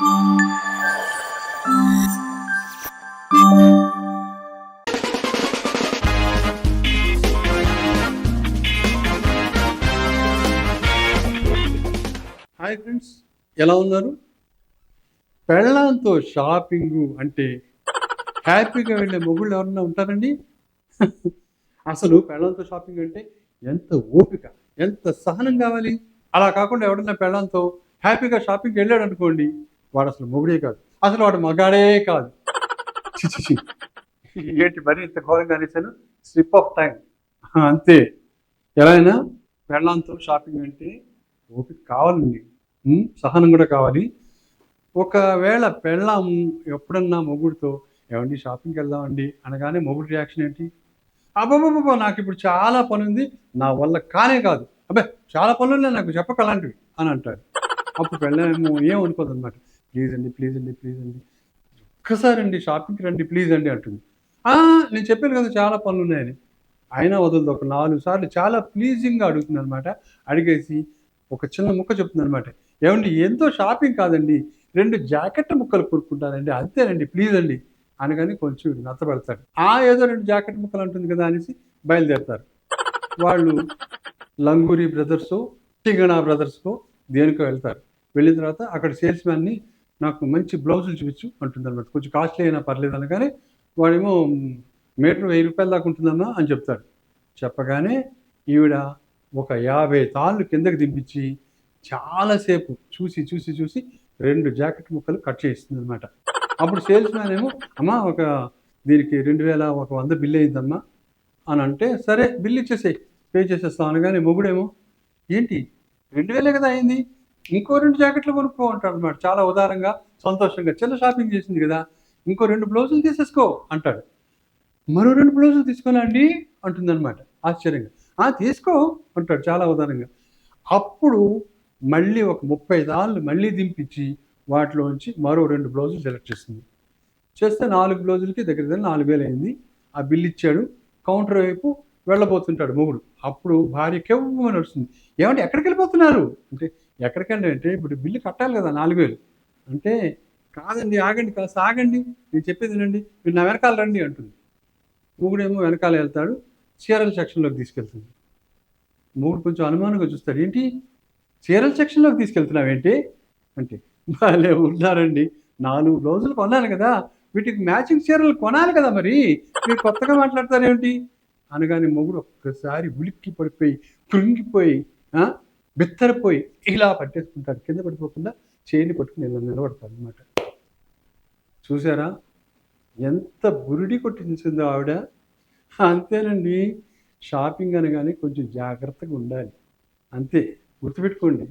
Hi friends, ఎలా ఉన్నారు? పెళ్ళాంతో shopping అంటే హ్యాపీగా వెళ్ళే మొగుళ్ళు ఎవరన్నా ఉంటారండి? అసలు పెళ్ళాంతో షాపింగ్ అంటే ఎంత ఓపిక, ఎంత సహనం కావాలి. అలా కాకుండా ఎవడన్నా పెళ్ళాంతో హ్యాపీగా షాపింగ్కి వెళ్ళాడు అనుకోండి, వాడు అసలు మొగుడే కాదు, అసలు వాడు మగాడే కాదు. చి చి చి. ఏంటి మరి ఇంత ఘోరంగా అనేసాను? స్లిప్ ఆఫ్ టైం అంతే. ఎలా అయినా పెళ్ళాంతో షాపింగ్ అంటే ఓపిక కావాలండి, సహనం కూడా కావాలి. ఒకవేళ పెళ్ళాం ఎప్పుడన్నా మొగుడితో ఏమండి షాపింగ్కి వెళ్దామండి అనగానే మొగుడు రియాక్షన్ ఏంటి? అబ్బబ్బబ్బా, నాకు ఇప్పుడు చాలా పని ఉంది, నా వల్ల కానే కాదు, అబ్బే చాలా పనులు ఉన్నాయి నాకు, చెప్పక అలాంటివి అని అంటాడు. అప్పుడు పెళ్ళామేమో ఏమనుకోదు అనమాట. ప్లీజ్ అండి, ప్లీజ్ అండి, ప్లీజ్ అండి, ఒక్కసారి అండి షాపింగ్కి రండి ప్లీజ్ అండి అంటుంది. నేను చెప్పాను కదా చాలా పనులు ఉన్నాయని. అయినా వదలదు. ఒక 4 సార్లు చాలా ప్లీజింగ్గా అడుగుతుంది అనమాట. అడిగేసి ఒక చిన్న ముక్క చెప్తుంది అనమాట. ఏమండి ఎంతో షాపింగ్ కాదండి, 2 జాకెట్ ముక్కలు కొనుక్కుంటానండి, అంతేనండి ప్లీజ్ అండి అనగానే కొంచెం నచ్చబెడతాడు. ఏదో 2 జాకెట్ ముక్కలు అంటుంది కదా అనేసి బయలుదేరతారు. వాళ్ళు లంగూరి బ్రదర్సో, సింగనా బ్రదర్స్‌కో దేనికో వెళ్తారు. వెళ్ళిన తర్వాత అక్కడ సేల్స్ మ్యాన్‌ని నాకు మంచి బ్లౌజులు చూపించు అంటుందన్నమాట. కొంచెం కాస్ట్లీ అయినా పర్లేదు అనగానే వాడేమో మీటర్ ₹1000 దాకా ఉంటుందమ్మా అని చెప్తాడు. చెప్పగానే ఈవిడ ఒక 50 తాళ్ళు కిందకి దింపించి చాలాసేపు చూసి చూసి చూసి 2 జాకెట్ ముక్కలు కట్ చేయిస్తుందనమాట. అప్పుడు సేల్స్ మ్యాన్ ఏమో అమ్మా దీనికి 2000 ఒక 100 బిల్ అయిందమ్మా అని అంటే, సరే బిల్ ఇచ్చేసేయి పే చేసేస్తాం అనగానే మొగుడేమో ఏంటి 2000 కదా అయింది, ఇంకో 2 జాకెట్లు కొనుక్కో అంటాడు అనమాట. చాలా ఉదారంగా సంతోషంగా, చిన్న షాపింగ్ చేసింది కదా, ఇంకో 2 బ్లౌజులు తీసేసుకో అంటాడు. మరో 2 బ్లౌజులు తీసుకోనా అండి అంటుందన్నమాట ఆశ్చర్యంగా. తీసుకో అంటాడు చాలా ఉదారంగా. అప్పుడు మళ్ళీ ఒక 30 తాళ్ళు మళ్ళీ దింపించి వాటిలోంచి మరో 2 బ్లౌజులు సెలెక్ట్ చేస్తుంది. చేస్తే 4 బ్లౌజులకి దగ్గర దగ్గర 4000 అయింది. ఆ బిల్ ఇచ్చాడు. కౌంటర్ వైపు వెళ్ళబోతుంటాడు మొగుడు. అప్పుడు భార్య కెవ్వుమని అరుస్తుంది. ఏమండి ఎక్కడికెళ్ళిపోతున్నారు అంటే, ఎక్కడికండి అంటే ఇప్పుడు బిల్లు కట్టాలి కదా 4000 అంటే, కాదండి ఆగండి, కాస్త ఆగండి, నేను చెప్పేది వినండి, మీరు నా వెనకాల రండి అంటుంది. మొగుడేమో వెనకాల వెళ్తాడు. చీరల సెక్షన్‌లోకి తీసుకెళ్తుంది. మొగుడు కొంచెం అనుమానంగా చూస్తాడు. ఏంటి చీరల సెక్షన్‌లోకి తీసుకెళ్తున్నావేంటి అంటే, భలే ఉన్నారండి, 4 బ్లౌజులు కొన్నాను కదా, వీటికి మ్యాచింగ్ చీరలు కొనాలి కదా, మరి మీరు కొత్తగా మాట్లాడతారేమిటి అనగానే మొగుడు ఒక్కసారి ఉలిక్కి పడిపోయి, కృంగిపోయి, బిత్తరపోయి ఇలా పట్టేసుకుంటాడు. కింద పడిపోకుండా చేయిని పట్టుకుని ఇలా నిలబడతాడు అనమాట. చూసారా ఎంత బురిడి కొట్టించిందో ఆవిడ. అంతేనండి, షాపింగ్ అనగానే కొంచెం జాగ్రత్తగా ఉండాలి, అంతే గుర్తుపెట్టుకోండి.